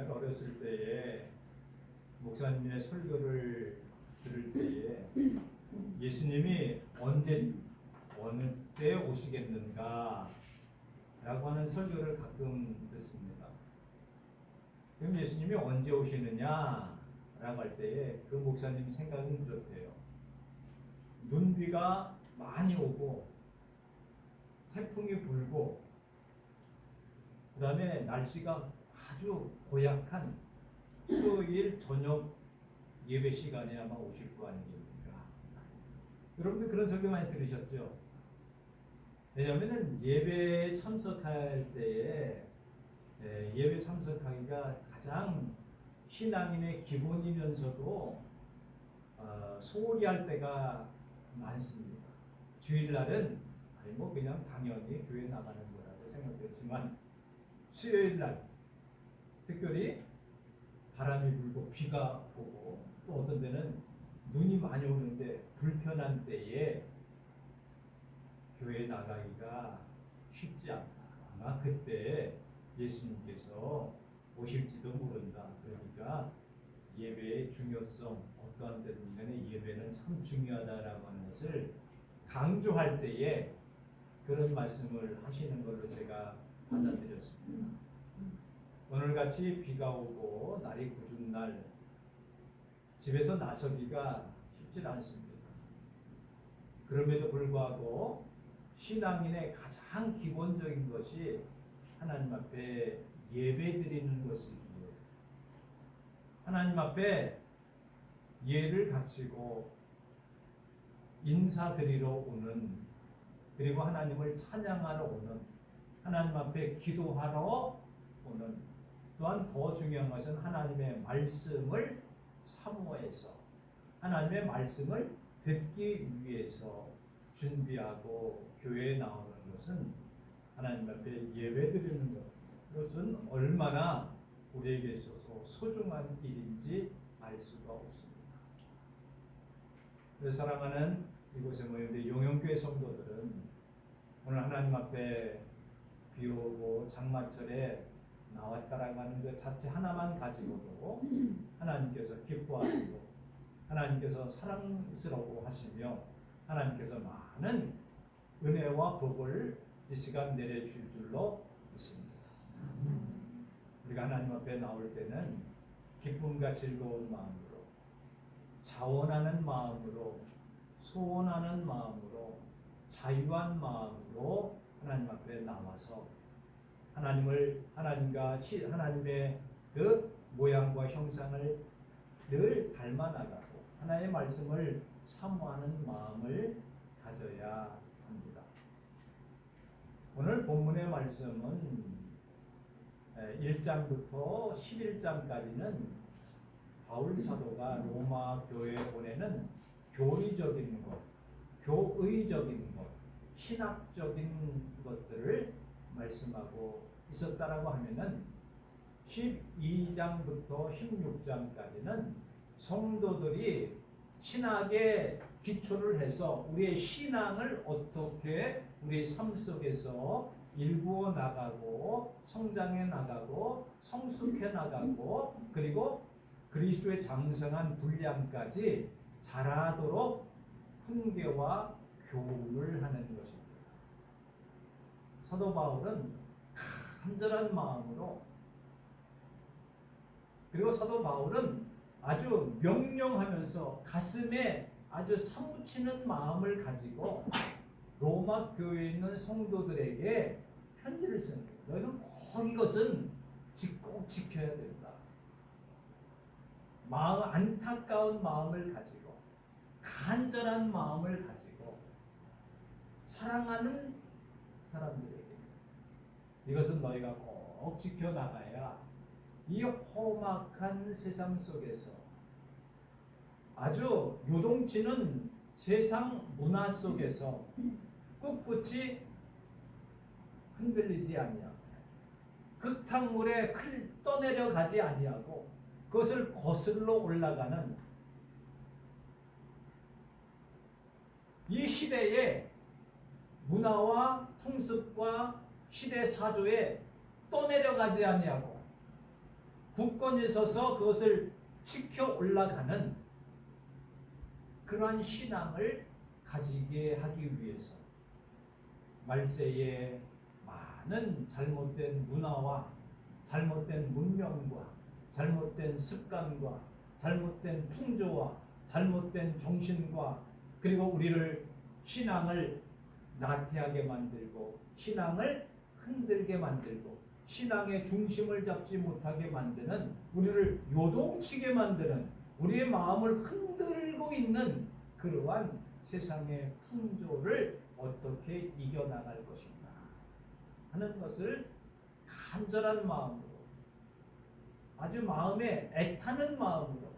옛날 어렸을 때에 목사님의 설교를 들을 때에 예수님이 언제 어느 때 오시겠는가 라고 하는 설교를 가끔 듣습니다. 그럼 예수님이 언제 오시느냐 라고 할 때에 그 목사님 생각은 그렇대요. 눈비가 많이 오고 태풍이 불고 그 다음에 날씨가 아주 고약한 수요일 저녁 예배 시간에 아마 오실 거 아니겠습니까? 여러분들 그런 설교 많이 들으셨죠? 왜냐하면 예배에 참석할 때에 예배 참석하기가 가장 신앙인의 기본이면서도 소홀히 할 때가 많습니다. 주일날은 아니 뭐 그냥 당연히 교회 나가는 거라고 생각되지만 수요일날 특별히 바람이 불고 비가 오고 또 어떤 데는 눈이 많이 오는데 불편한 때에 교회에 나가기가 쉽지 않다. 아마 그때 예수님께서 오실지도 모른다. 그러니까 예배의 중요성, 어떠한 때든 간에 예배는 참 중요하다라고 하는 것을 강조할 때에 그런 말씀을 하시는 걸로 제가 받아들였습니다. 오늘같이 비가 오고 날이 궂은 날 집에서 나서기가 쉽지 않습니다. 그럼에도 불구하고 신앙인의 가장 기본적인 것이 하나님 앞에 예배드리는 것이기에 하나님 앞에 예를 갖추고 인사드리러 오는 그리고 하나님을 찬양하러 오는 하나님 앞에 기도하러 오는 또한 더 중요한 것은 하나님의 말씀을 사모해서 하나님의 말씀을 듣기 위해서 준비하고 교회에 나오는 것은 하나님 앞에 예배드리는 것 그것은 얼마나 우리에게 있어서 소중한 일인지 알 수가 없습니다. 그래서 사랑하는 이곳에 모인 우리 용영교회 성도들은 오늘 하나님 앞에 비 오고 장마철에 나왔다라고 하는 것 자체 하나만 가지고도 하나님께서 기뻐하시고 하나님께서 사랑스러워 하시며 하나님께서 많은 은혜와 복을 이 시간 내려주실 줄로 믿습니다. 우리가 하나님 앞에 나올 때는 기쁨과 즐거운 마음으로 자원하는 마음으로 소원하는 마음으로 자유한 마음으로 하나님 앞에 나와서 하나님과 하나님의 그 모양과 형상을 늘 닮아 나가고 하나님의 말씀을 사모하는 마음을 가져야 합니다. 오늘 본문의 말씀은 1장부터 11장까지는 바울 사도가 로마 교회에 보내는 교리적인 것, 교의적인 것, 신학적인 것들을 말씀하고 있었다라고 하면은 12장부터 16장까지는 성도들이 신학에 기초를 해서 우리의 신앙을 어떻게 우리 삶 속에서 일구어 나가고 성장해 나가고 성숙해 나가고 그리고 그리스도의 장성한 분량까지 자라도록 훈계와 교훈을 하는 것입니다. 사도 바울은 간절한 마음으로 그리고 사도 바울은 아주 명령하면서 가슴에 아주 사무치는 마음을 가지고 로마 교회에 있는 성도들에게 편지를 씁니다. 너희는 꼭 이것은 꼭 지켜야 된다. 안타까운 마음을 가지고 간절한 마음을 가지고 사랑하는 사람들에게 이것은 너희가 꼭 지켜나가야 이 험악한 세상 속에서 아주 요동치는 세상 문화 속에서 꿋꿋이 흔들리지 아니하고 극탕물에 떠내려가지 아니하고 그것을 거슬러 올라가는 이 시대의 문화와 풍습과 시대 사조에 떠내려가지 아니하고 굳건히 서서 그것을 지켜 올라가는 그러한 신앙을 가지게 하기 위해서 말세에 많은 잘못된 문화와 잘못된 문명과 잘못된 습관과 잘못된 풍조와 잘못된 정신과 그리고 우리를 신앙을 나태하게 만들고 신앙을 흔들게 만들고 신앙의 중심을 잡지 못하게 만드는 우리를 요동치게 만드는 우리의 마음을 흔들고 있는 그러한 세상의 풍조를 어떻게 이겨나갈 것인가 하는 것을 간절한 마음으로 아주 마음에 애타는 마음으로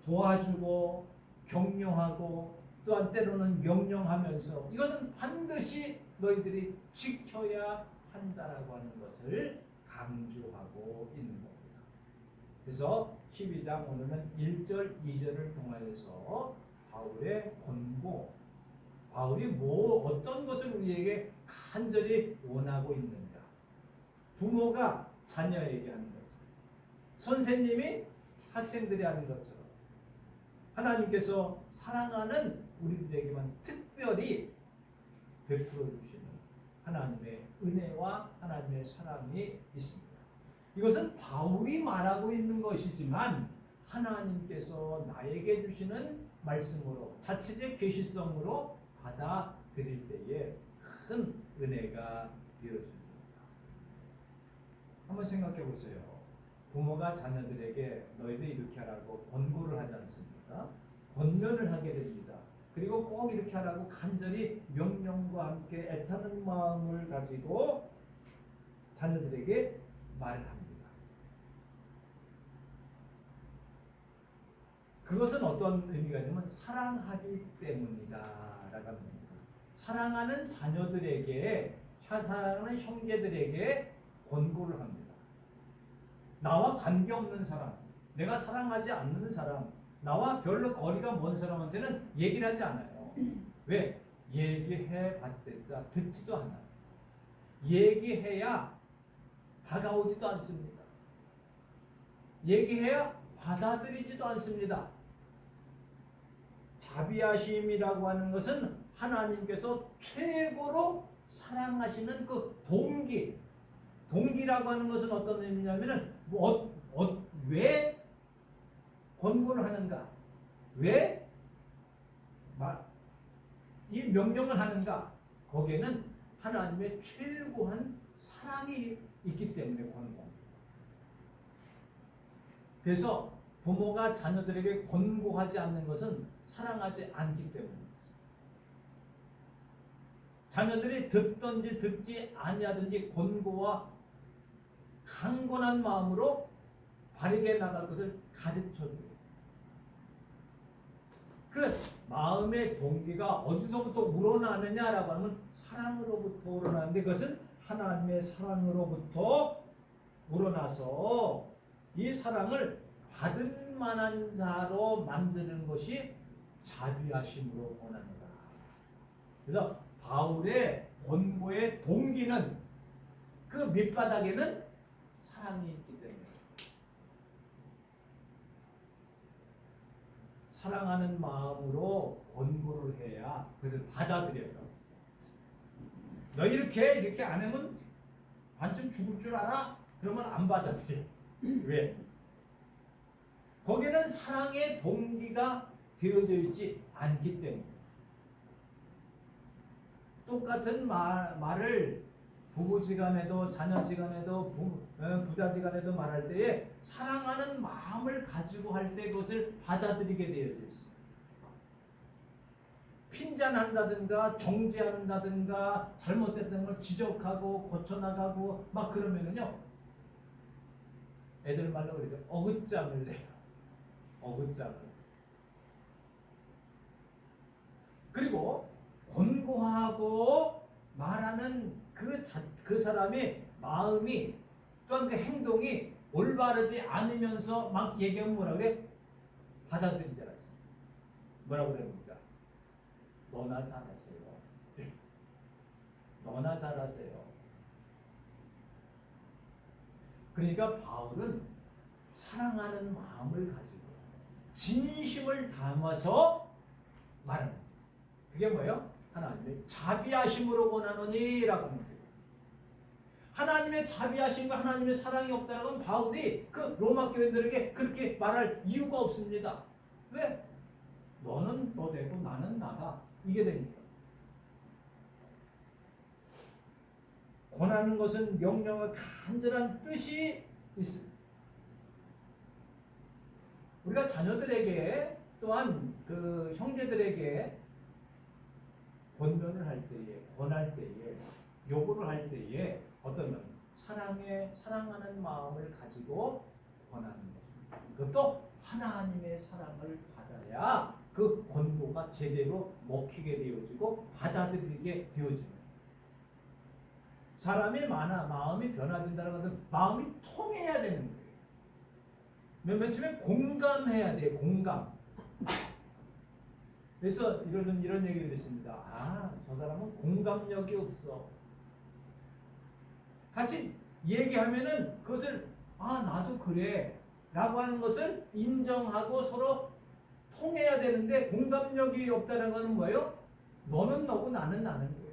도와주고 격려하고 또한 때로는 명령하면서 이것은 반드시 너희들이 지켜야 한다라고 하는 것을 강조하고 있는 겁니다. 그래서 12장 오늘은 1절, 2절을 통하여서 바울의 권고, 바울이 어떤 것을 우리에게 간절히 원하고 있는가. 부모가 자녀에게 하는 것처럼, 선생님이 학생들이 하는 것처럼 하나님께서 사랑하는 우리들에게만 특별히 베풀어 주시는 하나님의 은혜와 하나님의 사랑이 있습니다. 이것은 바울이 말하고 있는 것이지만 하나님께서 나에게 주시는 말씀으로 자체적 계시성으로 받아들일 때에 큰 은혜가 되어집니다. 한번 생각해 보세요. 부모가 자녀들에게 너희들 이렇게 하라고 권고를 하지 않습니까? 권면을 하게 됩니다. 그리고 꼭 이렇게 하라고 간절히 명령과 함께 애타는 마음을 가지고 자녀들에게 말을 합니다. 그것은 어떤 의미가 있냐면 사랑하기 때문이다라고 합니다. 사랑하는 자녀들에게, 사랑하는 형제들에게 권고를 합니다. 나와 관계없는 사람, 내가 사랑하지 않는 사람, 나와 별로 거리가 먼 사람한테는 얘기를 하지 않아요. 왜? 얘기해 봤자 듣지도 않아요. 얘기해야 다가오지도 않습니다. 얘기해야 받아들이지도 않습니다. 자비하심이라고 하는 것은 하나님께서 최고로 사랑하시는 그 동기라고 하는 것은 어떤 의미냐면은 왜 권고를 하는가? 왜 이 명령을 하는가? 거기에는 하나님의 최고한 사랑이 있기 때문에 권고합니다. 그래서 부모가 자녀들에게 권고하지 않는 것은 사랑하지 않기 때문입니다. 자녀들이 듣든지 듣지 아니하든지 권고와 강건한 마음으로 바르게 나갈 것을 가르쳐줘요. 그 마음의 동기가 어디서부터 우러나느냐라고 하면 사랑으로부터 우러나는데 그것은 하나님의 사랑으로부터 우러나서 이 사랑을 받을 만한 자로 만드는 것이 자비하심으로 원하노라. 그래서 바울의 권고의 동기는 그 밑바닥에는 사랑이 있기 때문에 사랑하는 마음으로 권고를 해야 그것을 받아들여요. 너 이렇게 안 하면 반쯤 죽을 줄 알아? 그러면 안 받아들여. 왜? 거기는 사랑의 동기가 되어져 있지 않기 때문에. 똑같은 말을 부부지간에도 자녀지간에도 부자지간에도 말할 때에 사랑하는 마음을 가지고 할 때 그것을 받아들이게 되어져 있습니다. 핀잔한다든가 정죄한다든가 잘못됐다는 걸 지적하고 고쳐나가고 막 그러면은요 애들 말로 그러죠. 어긋장을 내요. 어긋장을. 그리고 권고하고 말하는 그 사람의 마음이 또한 그 행동이 올바르지 않으면서 막 얘기하면 뭐라 그래? 받아들이지 않습니다. 뭐라고 그럽니까? 너나 잘하세요. 너나 잘하세요. 그러니까 바울은 사랑하는 마음을 가지고 진심을 담아서 말하는 거예요. 그게 뭐예요? 하나님의 자비하심으로 권하노니라고 하는 거예요. 하나님의 자비하심과 하나님의 사랑이 없다는 건 바울이 그 로마 교인들에게 그렇게 말할 이유가 없습니다. 왜? 너는 너되고 나는 나다. 이게 되니까. 권하는 것은 명령의 간절한 뜻이 있습니다. 우리가 자녀들에게 또한 그 형제들에게 권면을 할 때에, 권할 때에, 요구를 할 때에 어떤 사랑하는 마음을 가지고 권하는 것입니다. 그것도 하나님의 사랑을 받아야 그 권고가 제대로 먹히게 되어지고 받아들이게 되어집니다. 사람이 마음이 변화된다는 것은 마음이 통해야 되는 거예요. 맨 처음에 공감해야 돼요. 공감. 그래서 이런 얘기를 했습니다. 아, 저 사람은 공감력이 없어. 같이 얘기하면은 그것을 나도 그래 라고 하는 것을 인정하고 서로 통해야 되는데 공감력이 없다는 것은 뭐예요? 너는 너고 나는 나는 거예요.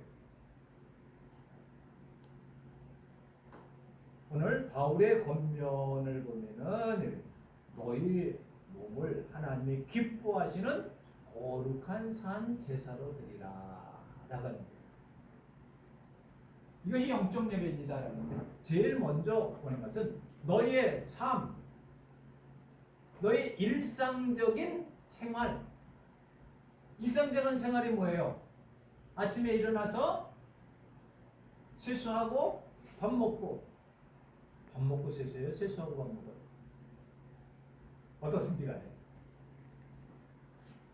오늘 바울의 권면을 보면은 너희 몸을 하나님이 기뻐하시는 거룩한 산 제사로 드리라 라고 합니다. 이것이 영적 예배입니다. 제일 먼저 보는 것은 너희의 삶, 너희 일상적인 생활. 일상적인 생활이 뭐예요? 아침에 일어나서 세수하고 밥 먹고 세수해요? 세수하고 밥 먹어요? 어떻든지 간에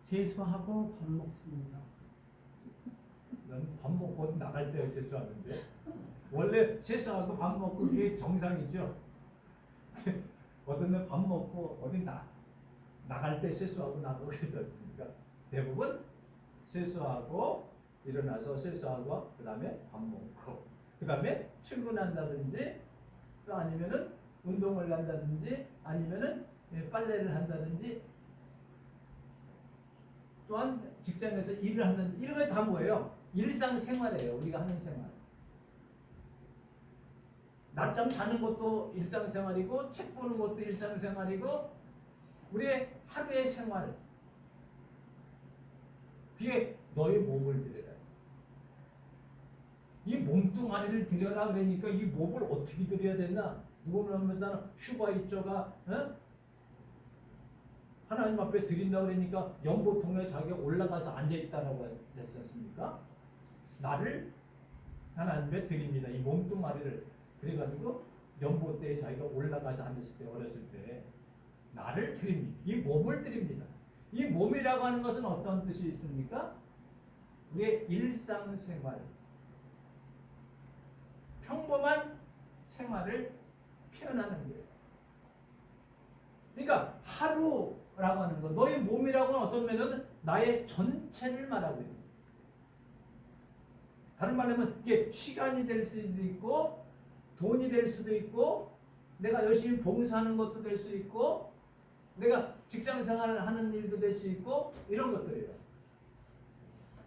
세수하고 밥 먹습니다. 난 밥 먹고 나갈 때 세수하는데 원래 세수하고 밥 먹고 그게 정상이죠. 어떤 날 밥 먹고 어디 나갈 때 세수하고 나가고 그러지 않습니까? 대부분 세수하고 일어나서 세수하고 그 다음에 밥 먹고 그 다음에 출근한다든지 또 아니면은 운동을 간다든지 아니면은 빨래를 한다든지 또한 직장에서 일을 하는 이런 게 다 뭐예요? 일상생활이에요. 우리가 하는 생활. 낮잠 자는 것도 일상생활이고 책 보는 것도 일상생활이고 우리의 하루의 생활. 그게 너의 몸을 들여라. 이 몸뚱아리를 들여라 그러니까 이 몸을 어떻게 들여야 되나? 누구는 하면 휴가 있죠가 하나님 앞에 드린다고 그러니까 연보통에 자기가 올라가서 앉아있다라고 했지 않습니까? 나를 하나님께 드립니다. 이 몸뚱아리를. 그래가지고 연보때에 자기가 올라가서 앉았을 때 어렸을 때 나를 드립니다. 이 몸을 드립니다. 이 몸이라고 하는 것은 어떤 뜻이 있습니까? 우리의 일상생활. 평범한 생활을 표현하는 거예요. 그러니까 하루라고 하는 거, 너의 몸이라고 하는 어떤 면은 나의 전체를 말하고 있는 거예요. 다른 말로 하면 이게 시간이 될 수도 있고 돈이 될 수도 있고 내가 열심히 봉사하는 것도 될 수 있고 내가 직장생활을 하는 일도 될 수 있고 이런 것들이에요.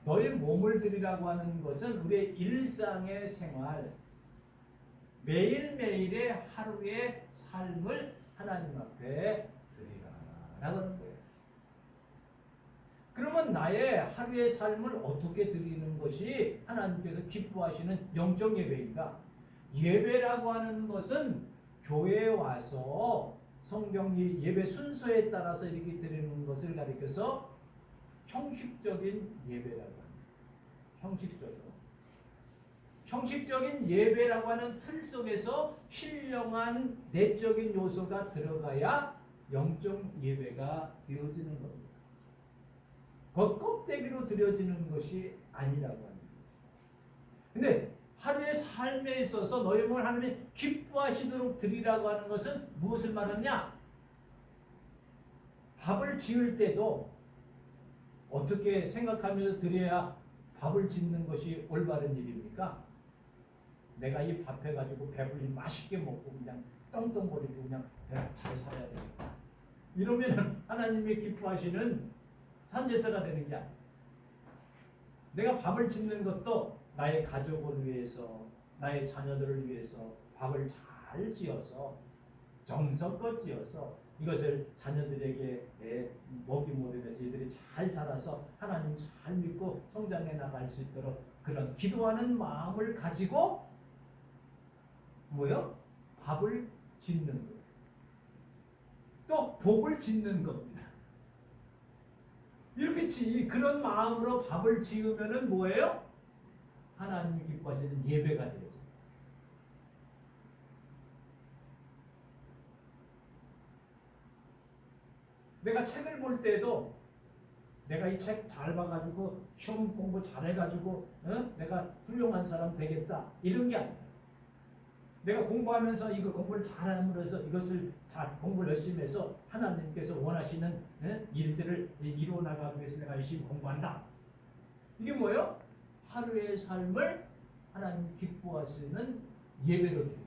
너의 몸을 드리라고 하는 것은 우리의 일상의 생활 매일매일의 하루의 삶을 하나님 앞에 드리라라고 하는 거예요. 그러면 나의 하루의 삶을 어떻게 드리는 것이 하나님께서 기뻐하시는 영적 예배인가? 예배라고 하는 것은 교회에 와서 성경 예배 순서에 따라서 이렇게 드리는 것을 가리켜서 형식적인 예배라고 합니다. 형식적인 예배라고 하는 틀 속에서 신령한 내적인 요소가 들어가야 영적 예배가 되어지는 겁니다. 겉껍데기로 드려지는 것이 아니라고 합니다. 근데 하루의 삶에 있어서 너희 몸을 하나님이 기뻐하시도록 드리라고 하는 것은 무엇을 말하냐? 밥을 지을 때도 어떻게 생각하면서 드려야 밥을 짓는 것이 올바른 일입니까? 내가 이 밥 해가지고 배불리 맛있게 먹고 그냥 떵떵거리고 그냥 내가 잘 살아야 되겠다. 이러면 하나님이 기뻐하시는 산제사가 되는 게 아니야. 내가 밥을 짓는 것도 나의 가족을 위해서, 나의 자녀들을 위해서 밥을 잘 지어서 정성껏 지어서 이것을 자녀들에게 먹이 모듬해서 이들이 잘 자라서 하나님 잘 믿고 성장해 나갈 수 있도록 그런 기도하는 마음을 가지고 뭐요? 밥을 짓는 거예요. 또 복을 짓는 겁니다. 이렇게 그런 마음으로 밥을 지으면은 뭐예요? 하나님이 기뻐하시는 예배가 되죠. 내가 책을 볼 때도 내가 이 책 잘 봐가지고 시험 공부 잘해가지고 내가 훌륭한 사람 되겠다 이런 게 아니야. 내가 공부하면서 이거 공부를 잘함으로써 이것을 잘 공부를 열심히 해서 하나님께서 원하시는 일들을 이루어 나가기 위해서 내가 열심히 공부한다. 이게 뭐예요? 하루의 삶을 하나님 기뻐하시는 예배로 드립니다.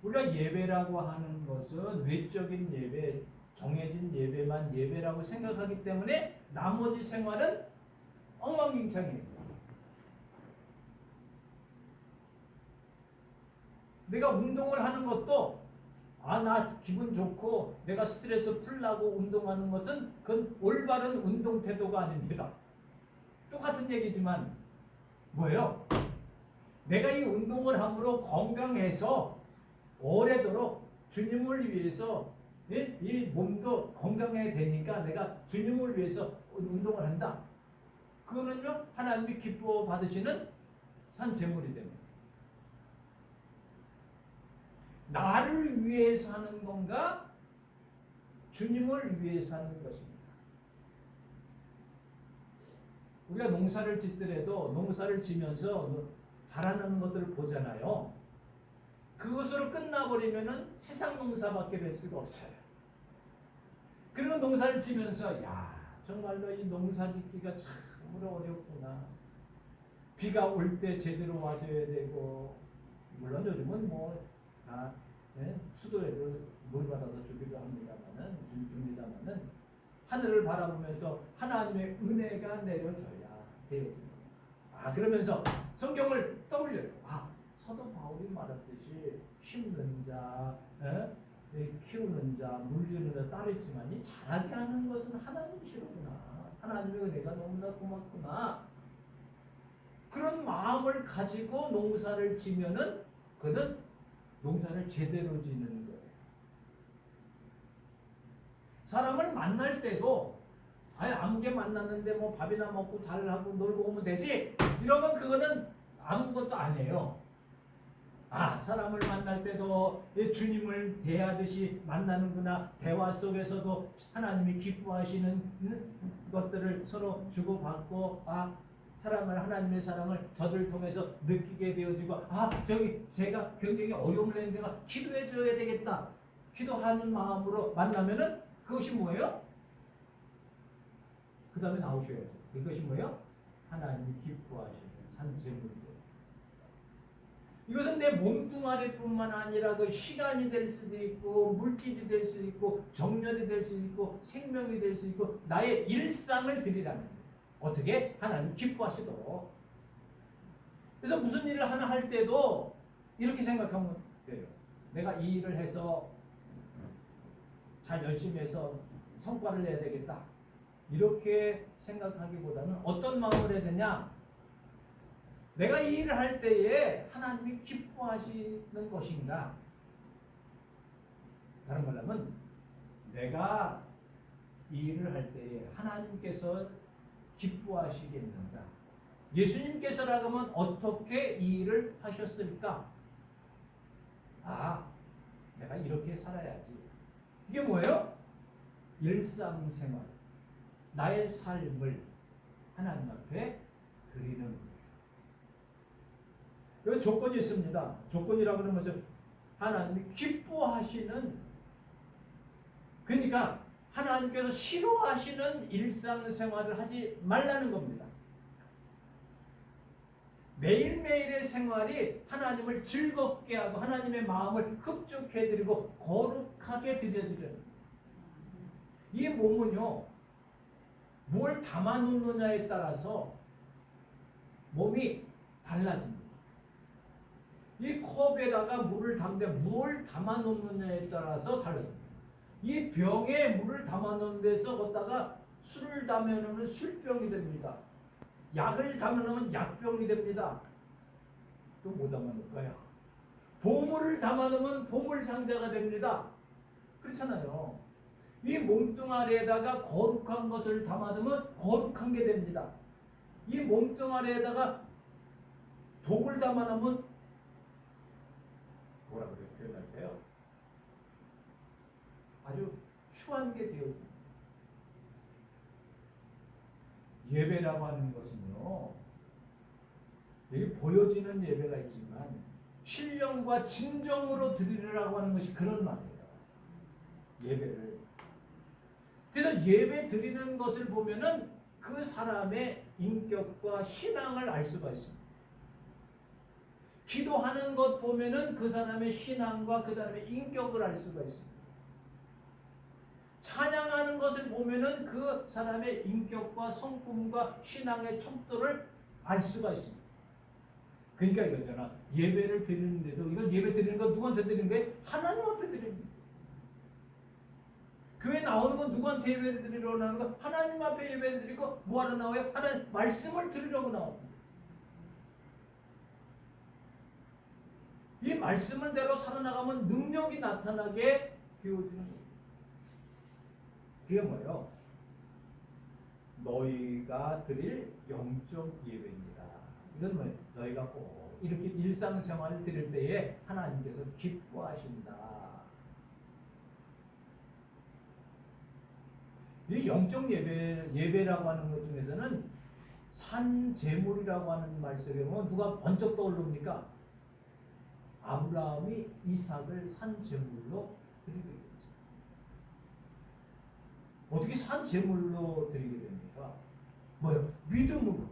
우리가 예배라고 하는 것은 외적인 예배, 정해진 예배만 예배라고 생각하기 때문에 나머지 생활은 엉망진창입니다. 내가 운동을 하는 것도 나 기분 좋고 내가 스트레스 풀라고 운동하는 것은 그건 올바른 운동 태도가 아닙니다. 똑같은 얘기지만 뭐예요? 내가 이 운동을 함으로 건강해서 오래도록 주님을 위해서 이 몸도 건강해야 되니까 내가 주님을 위해서 운동을 한다. 그거는요 하나님이 기뻐 받으시는 산 제물이 됩니다. 나를 위해서 하는 건가? 주님을 위해서 하는 것입니다. 우리가 농사를 짓더라도 농사를 지면서 자라는 것들을 보잖아요. 그것으로 끝나버리면은 세상 농사밖에 될 수가 없어요. 그리고 농사를 지면서 정말로 이 농사 짓기가 참으로 어렵구나. 비가 올 때 제대로 와줘야 되고 물론 요즘은 수도에도 물 받아서 주기도 줍니다마는 하늘을 바라보면서 하나님의 은혜가 내려져야 되어집니다. 그러면서 성경을 떠올려요. 사도 바울이 말했듯이 심는 자, 키우는 자, 물주는 자 따르지만이 자라게 하는 것은 하나님이시구나. 하나님의 은혜가 너무나 고맙구나. 그런 마음을 가지고 농사를 지면은 그는 농사를 제대로 지는 거예요. 사람을 만날 때도 아무개 만났는데 뭐 밥이나 먹고 잘하고 놀고 오면 되지. 이러면 그거는 아무것도 아니에요. 사람을 만날 때도 주님을 대하듯이 만나는구나. 대화 속에서도 하나님이 기뻐하시는 것들을 서로 주고받고 하나님의 사랑을 저들 통해서 느끼게 되어지고 제가 굉장히 어려움을 했는데 내가 기도해 줘야 되겠다. 기도하는 마음으로 만나면은 그것이 뭐예요? 그 다음에 나오셔야죠. 이것이 뭐예요? 하나님이 기뻐하시는 산제물이에요. 이것은 내 몸뚱아리뿐만 아니라 그 시간이 될 수도 있고 물질이 될 수도 있고 정열이 될 수도 있고 생명이 될 수도 있고 나의 일상을 드리라는 거예요. 어떻게? 하나님 기뻐하시도록. 그래서 무슨 일을 하나 할 때도 이렇게 생각하면 돼요. 내가 이 일을 해서 잘 열심히 해서 성과를 내야 되겠다. 이렇게 생각하기보다는 어떤 마음을 해야 되냐? 내가 이 일을 할 때에 하나님이 기뻐하시는 것인가? 다른 말로 하면 내가 이 일을 할 때에 하나님께서 기뻐하시겠는가? 예수님께서라고 하면 어떻게 이 일을 하셨을까? 내가 이렇게 살아야지. 이게 뭐예요? 일상생활. 나의 삶을 하나님 앞에 드리는 거예요. 여기 조건이 있습니다. 조건이라고 하는 거죠. 하나님이 기뻐하시는, 그러니까 하나님께서 싫어하시는 일상생활을 하지 말라는 겁니다. 매일매일의 생활이 하나님을 즐겁게 하고 하나님의 마음을 흡족해 드리고 거룩하게 드려드려요. 이 몸은요, 뭘 담아놓느냐에 따라서 몸이 달라집니다. 이 컵에다가 물을 담는데 뭘 담아놓느냐에 따라서 달라집니다. 이 병에 물을 담아놓는 데서 걷다가 술을 담아놓으면 술병이 됩니다. 약을 담아놓으면 약병이 됩니다. 또 뭐 담아놓을까요? 보물을 담아놓으면 보물상자가 됩니다. 그렇잖아요. 이 몸뚱아리에다가 거룩한 것을 담아두면 거룩한 게 됩니다. 이 몸뚱아리에다가 독을 담아놓으면 뭐라 그래요? 표현할까요? 아주 추한 게 되어집니다. 예배라고 하는 것은요, 여기 보여지는 예배가 있지만 신령과 진정으로 드리라고 하는 것이 그런 말이에요. 예배를. 그래서 예배 드리는 것을 보면은 그 사람의 인격과 신앙을 알 수가 있습니다. 기도하는 것 보면은 그 사람의 신앙과 그 사람의 인격을 알 수가 있습니다. 찬양하는 것을 보면은 그 사람의 인격과 성품과 신앙의 척도를 알 수가 있습니다. 그러니까 이거잖아. 예배를 드리는데도 이건 예배 드리는 건 누구한테 드리는 거예요? 하나님 앞에 드리는 거예요. 교회 나오는 건 누구한테 예배를 드리려고 나오는 거? 하나님 앞에 예배를 드리고 뭐하러 나와요? 하나님 말씀을 들으려고 나옵니다. 이 말씀을 대로 살아나가면 능력이 나타나게 되어지는 거예요. 그게 뭐예요? 너희가 드릴 영적 예배입니다. 이건 뭐예요? 너희가 꼭 이렇게 일상생활을 드릴 때에 하나님께서 기뻐하신다. 이 영적 예배라고 하는 것 중에서는 산제물이라고 하는 말 속에 보면 누가 번쩍 떠오릅니까? 아브라함이 이삭을 산제물로 드리게 됩니다. 어떻게 산제물로 드리게 됩니까? 뭐요? 믿음으로.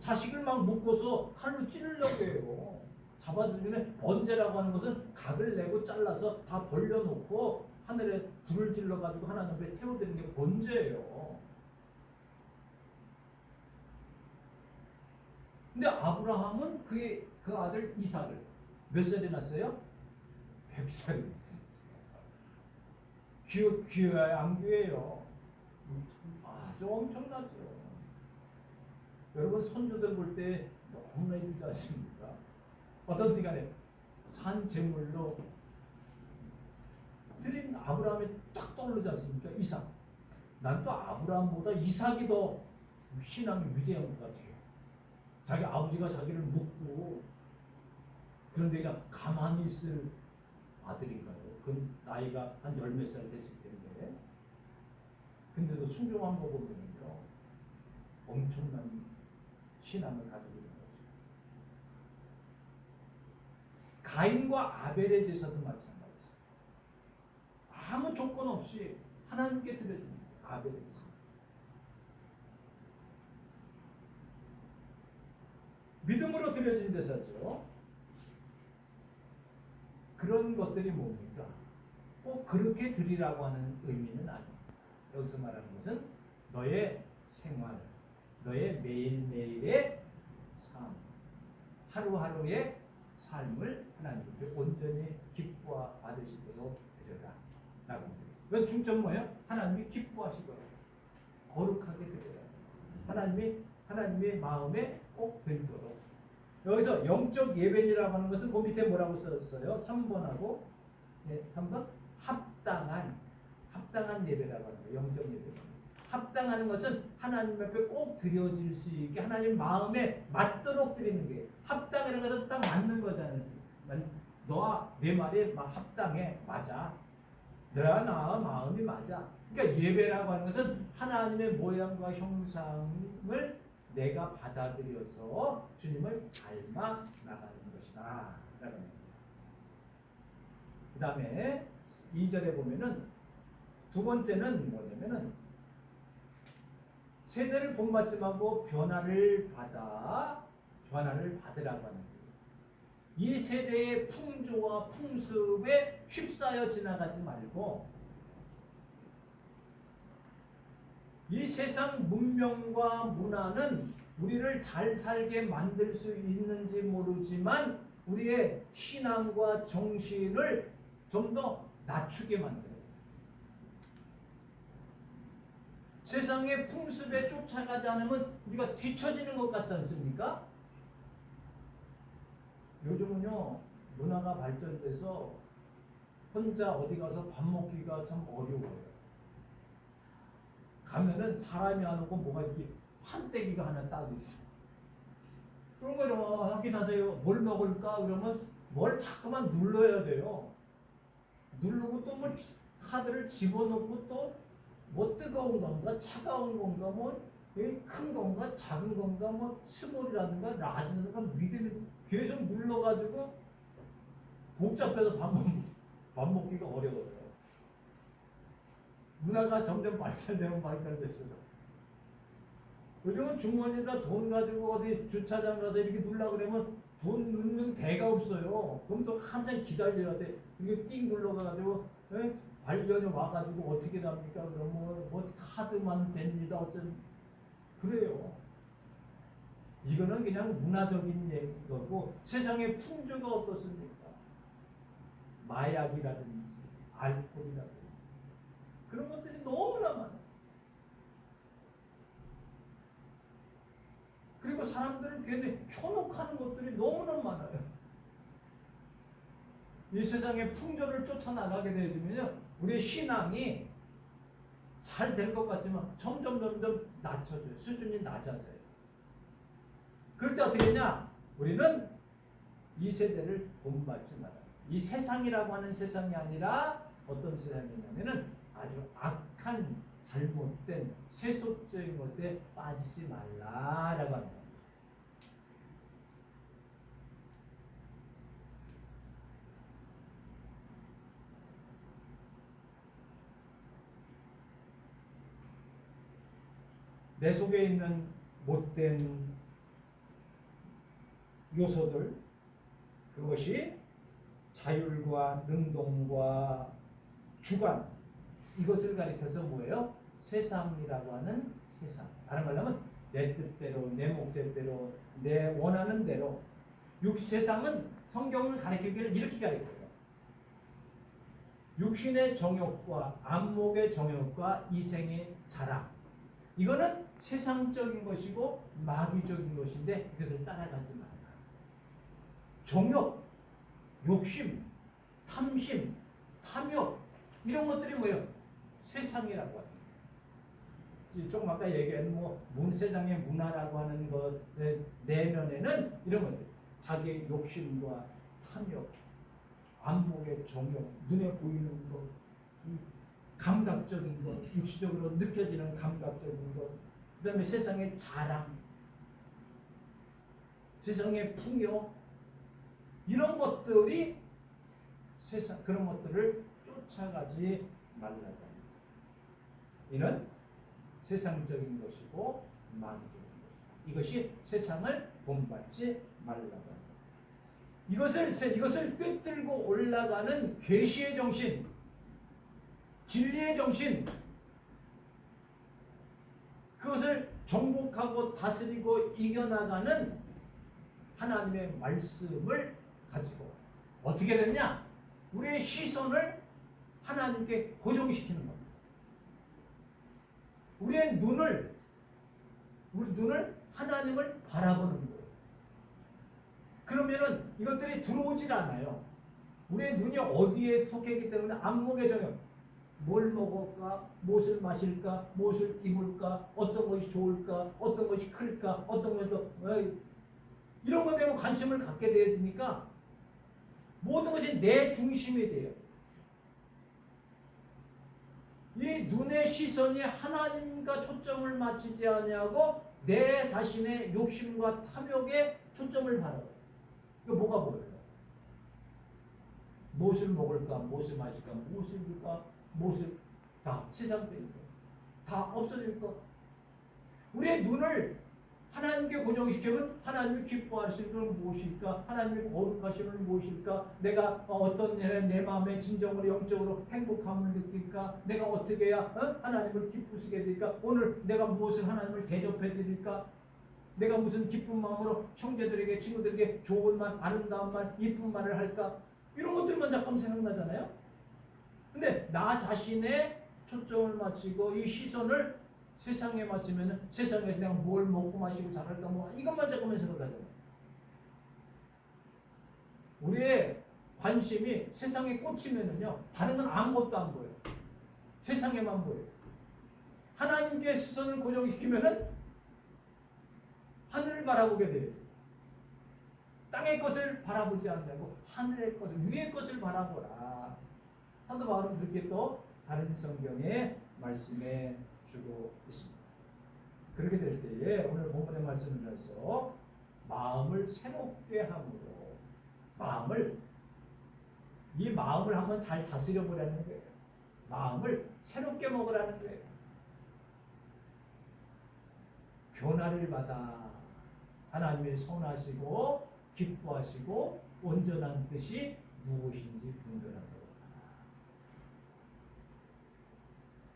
자식을 막 묶어서 칼로 찌르려고 해요. 잡아주면 번제라고 하는 것은 각을 내고 잘라서 다 벌려놓고 하늘에 불을 질러가지고 하나님 앞에 태워드리는 게 번제예요. 근데 아브라함은 그 아들 이삭을 몇 살에 낳았어요? 100살에 낳았어요. 귀해야 안 귀해요? 아주 엄청나죠. 여러분 손주들 볼 때 너무나 이쁘지 않습니까? 어떤 시간에 산 제물로 드린 아브라함이 딱 떠오르지 않습니까? 이삭. 난 또 아브라함보다 이삭이 더 신앙이 위대한 것 같아요. 자기 아버지가 자기를 묻고 그런데 그냥 가만히 있을 아들인가요? 그 나이가 한 열 몇 살 됐을 텐데 근데도 순종한 거 보면요 엄청난 신앙을 가지고 있는 거죠. 가인과 아벨의 제사도 마찬가지죠. 아무 조건 없이 하나님께 드려집니다. 아벨의 제사. 믿음으로 드려진 제사죠. 그런 것들이 뭡니까? 꼭 그렇게 드리라고 하는 의미는 아닙니다. 여기서 말하는 것은 너의 생활, 너의 매일매일의 삶, 하루하루의 삶을 하나님께 온전히 기뻐 받으시도록 드려라. 라고 합니다. 그래서 중점 뭐예요? 하나님이 기뻐하시도록 거룩하게 드려라. 하나님의 마음에 꼭 들도록. 여기서 영적 예배라고 하는 것은 그 밑에 뭐라고 썼어요? 3번하고 3번 합당한 예배라고 하는 거예요. 영적 예배. 합당하는 것은 하나님 앞에 꼭 드려질 수 있게 하나님 마음에 맞도록 드리는 게 합당하는 것은 딱 맞는 거잖아요. 너와 내 말이 합당해. 맞아. 너와 나와 마음이 맞아. 그러니까 예배라고 하는 것은 하나님의 모양과 형상을 내가 받아들여서 주님을 닮아 나가는 것이다. 그 다음에 2절에 보면은 두 번째는 뭐냐면은 세대를 본받지 말고 변화를 받으라고 하는 거예요. 이 세대의 풍조와 풍습에 휩싸여 지나가지 말고 이 세상 문명과 문화는 우리를 잘 살게 만들 수 있는지 모르지만 우리의 신앙과 정신을 좀 더 낮추게 만들어요. 세상의 풍습에 쫓아가지 않으면 우리가 뒤처지는 것 같지 않습니까? 요즘은요 문화가 발전돼서 혼자 어디 가서 밥 먹기가 참 어려워요. 가면은 사람이 안 오고 뭐가 이렇게 판때기가 하나 딱 있어. 그런 거 이렇게 하세요. 뭘 먹을까? 그러면 뭘 자꾸만 눌러야 돼요. 누르고 또 뭐 카드를 집어넣고 또 뭐 뜨거운 건가 차가운 건가 뭐 큰 건가 작은 건가 뭐 스몰이라든가 라지라든가 미디움 계속 눌러가지고 복잡해서 밥 먹기가 어려워요. 문화가 점점 발전되면 발전됐어요. 요즘은 주머니에다 돈 가지고 어디 주차장 가서 이렇게 눌러 그러면 돈 넣는 데가 없어요. 그럼 또 한참 기다려야 돼. 이게 띵 눌러가지고 발견이 와가지고 어떻게 합니까? 그럼 뭐 카드만 됩니다. 어쩐 그래요. 이거는 그냥 문화적인 얘기고 세상의 풍조가 어떻습니까? 마약이라든지 알코올이라든지 그런 것들이 너무나 많아요. 그리고 사람들을 괜히 현혹하는 것들이 너무나 많아요. 이 세상의 풍조를 쫓아나가게 되어지면요 우리의 신앙이 잘 될 것 같지만 점점 낮춰져요. 수준이 낮아져요. 그럴 때 어떻게 했냐? 우리는 이 세대를 본받지 말아요. 이 세상이라고 하는 세상이 아니라 어떤 세상이냐면은 아주 악한 잘못된 세속적인 것에 빠지지 말라라고 합니다. 내 속에 있는 못된 요소들 그것이 자율과 능동과 주관 이것을 가리켜서 뭐예요? 세상이라고 하는 세상. 다른 말로 하면 내 뜻대로 내 목적대로 내 원하는 대로 세상은 성경을 가리키기를 이렇게 가리켜요. 육신의 정욕과 안목의 정욕과 이생의 자랑 이거는 세상적인 것이고 마귀적인 것인데 그것을 따라가지 말라. 정욕, 욕심, 탐심, 탐욕 이런 것들이 뭐예요? 세상이라고 합니다. 조금 아까 얘기한 세상의 문화라고 하는 것 내면에는 이런 것들 자기의 욕심과 탐욕, 안목의 정욕, 눈에 보이는 것, 감각적인 것, 육시적으로 느껴지는 감각적인 것, 그 다음에 세상의 자랑, 세상의 풍요 이런 것들이 그런 것들을 쫓아가지 말라고 합니다. 이는 세상적인 것이고 마귀적인 것이다. 이것이 세상을 본받지 말라고 합니다. 이것을 꿰뚫고 올라가는 계시의 정신, 진리의 정신, 그것을 정복하고 다스리고 이겨나가는 하나님의 말씀을 가지고 어떻게 됐냐? 우리의 시선을 하나님께 고정시키는 겁니다. 우리 눈을 하나님을 바라보는 거예요. 그러면은 이것들이 들어오질 않아요. 우리의 눈이 어디에 속했기 때문에 안목의 정욕, 뭘 먹을까, 무엇을 마실까, 무엇을 입을까, 어떤 것이 좋을까, 어떤 것이 클까, 어떤 것이 이런 것 때문에 관심을 갖게 되어지니까 모든 것이 내 중심이 돼요. 이 눈의 시선이 하나님과 초점을 맞추지 아니하고 내 자신의 욕심과 탐욕에 초점을 바라요. 이거 뭐가 보여요? 무엇을 먹을까, 무엇을 마실까, 무엇을 입을까, 무엇을 다 세상적인 거 다 없어질 것. 우리의 눈을 하나님께 고정시키면 하나님이 기뻐하시는 건 무엇일까? 하나님이 거룩하시는 건 무엇일까? 내가 어떤 내 마음에 진정으로 영적으로 행복함을 느낄까? 내가 어떻게 해야 하나님을 기쁘시게 될까? 오늘 내가 무엇을 하나님을 대접해 드릴까? 내가 무슨 기쁜 마음으로 형제들에게 친구들에게 좋은 말, 아름다운 말, 이쁜 말을 할까? 이런 것들만 잠깐 생각나잖아요. 근데 나 자신의 초점을 맞추고 이 시선을 세상에 맞추면 세상에 그냥 뭘 먹고 마시고 잘할까 뭐 이것만 잠깐만 생각하잖아요. 우리의 관심이 세상에 꽂히면은요 다른 건 아무것도 안 보여요. 세상에만 보여요. 하나님께 시선을 고정시키면은 하늘을 바라보게 돼요. 땅의 것을 바라보지 않냐고 하늘의 것을 위의 것을 바라보라. 사도 바울은 그렇게 또 다른 성경에 말씀해 주고 있습니다. 그렇게 될 때에 오늘 본문의 말씀을 해서 마음을 새롭게 함으로 이 마음을 한번 잘 다스려 보라는 거예요. 마음을 새롭게 먹으라는 거예요. 변화를 받아 하나님의 선하시고 기뻐하시고 온전한 뜻이 무엇인지 분별하도록 하라.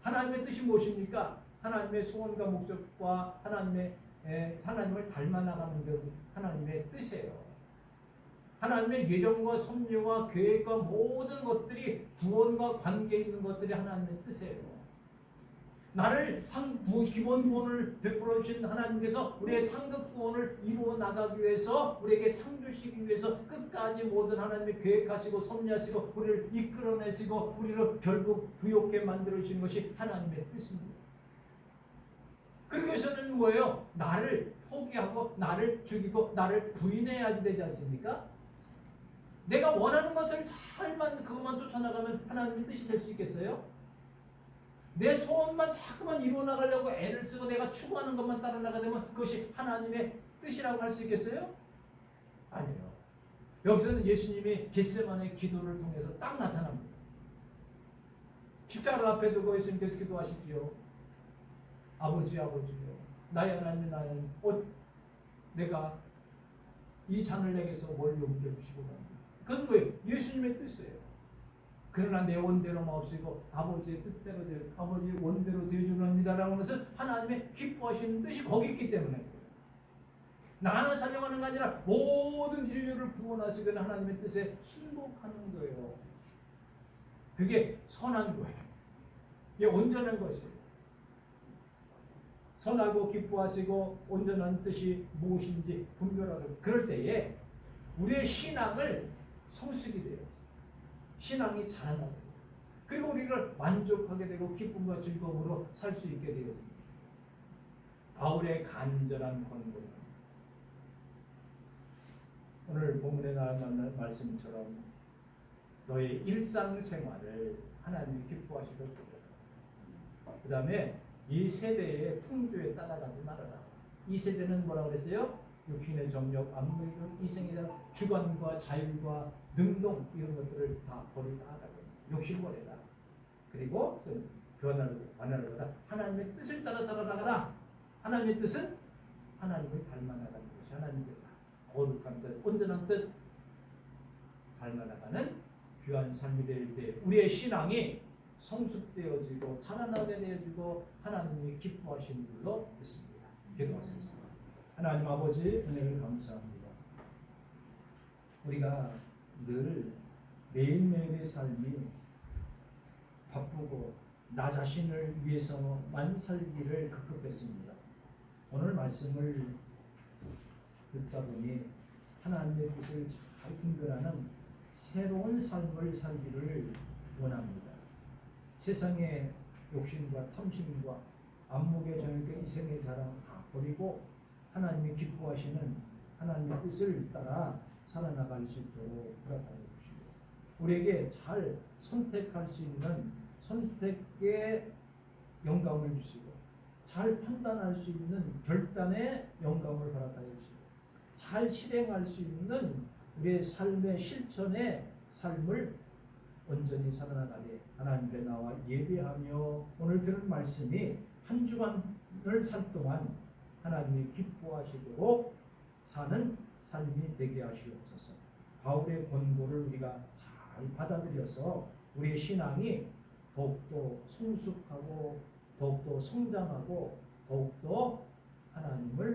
하나님의 뜻이 무엇입니까? 하나님의 소원과 목적과 하나님을 닮아 나가는 것 하나님의 뜻이에요. 하나님의 예정과 섭리와 계획과 모든 것들이 구원과 관계 있는 것들이 하나님의 뜻이에요. 나를 기본 구원을 베풀어 주신 하나님께서 우리의 상급 구원을 이루어 나가기 위해서 우리에게 상 주시기 위해서 끝까지 모든 하나님의 계획하시고 섭리하시고 우리를 이끌어내시고 우리를 결국 부욕하게 만들어 주신 것이 하나님의 뜻입니다. 그러기 위해서는 뭐예요? 나를 포기하고 나를 죽이고 나를 부인해야지 되지 않습니까? 내가 원하는 것을 그것만 쫓아나가면 하나님의 뜻이 될 수 있겠어요? 내 소원만 자꾸만 이루어 나가려고 애를 쓰고 내가 추구하는 것만 따라 나가면 그것이 하나님의 뜻이라고 할 수 있겠어요? 아니에요. 여기서는 예수님이 겟세마네 기도를 통해서 딱 나타납니다. 십자가를 앞에 두고 예수님께서 기도하시지요. 아버지요, 나의 하나님, 내가 이 잔을 내게서 멀리 옮겨주시고 갑니다. 그건 뭐예요? 예수님의 뜻이에요. 그러나 내 원대로 마옵시고 아버지의 뜻대로 아버지의 원대로 되어주랍니다라고 하는 것은 하나님의 기뻐하시는 뜻이 거기 있기 때문에 나 하나 사정하는 게 아니라 모든 인류를 구원하시는 하나님의 뜻에 순복하는 거예요. 그게 선한 거예요. 이게 온전한 것이에요. 선하고 기뻐하시고 온전한 뜻이 무엇인지 분별하고 그럴 때에 우리의 신앙을 성숙이 돼요. 신앙이 자라나고 그리고 우리를 만족하게 되고 기쁨과 즐거움으로 살 수 있게 되어집니다. 바울의 간절한 권고입니다. 오늘 본문에 나온 말씀처럼 너의 일상생활을 하나님이 기뻐하시도록 그 다음에 이 세대의 풍조에 따라가지 말아라. 이 세대는 뭐라고 그랬어요? 육신의 정욕, 안목욕, 이생에 대한 주관과 자율과 능동 이런 것들을 다 버리라. 욕심 버려라. 그리고 변화를 받아 하나님의 뜻을 따라 살아나가라. 하나님의 뜻은 하나님을 닮아 나가는 것이 하나님의 거룩한 뜻, 온전한 뜻 닮아 나가는 귀한 삶이 될 때 우리의 신앙이 성숙되어지고 자라나게 되어지고 하나님이 기뻐하시는 줄로 믿습니다. 기도하시겠습니다. 하나님 아버지 은혜를 감사합니다. 우리가 늘 매일매일의 삶이 바쁘고 나 자신을 위해서만 살기를 급급했습니다. 오늘 말씀을 듣다 보니 하나님의 뜻을 잘 분별하는 새로운 삶을 살기를 원합니다. 세상의 욕심과 탐심과 안목의 정욕과 이생의 자랑 다 버리고 하나님이 기뻐하시는 하나님의 뜻을 따라 살아나갈 수 있도록 허락하여 주시고 우리에게 잘 선택할 수 있는 선택의 영감을 주시고 잘 판단할 수 있는 결단의 영감을 허락하여 주시고 잘 실행할 수 있는 우리의 삶의 실천의 삶을 온전히 살아나가게 하나님께 나와 예배하며 오늘 들은 말씀이 한 주간을 살 동안 하나님이 기뻐하시도록 사는 삶이 되게 하시옵소서. 바울의 권고를 우리가 잘 받아들여서 우리의 신앙이 더욱더 성숙하고 더욱더 성장하고 더욱더 하나님을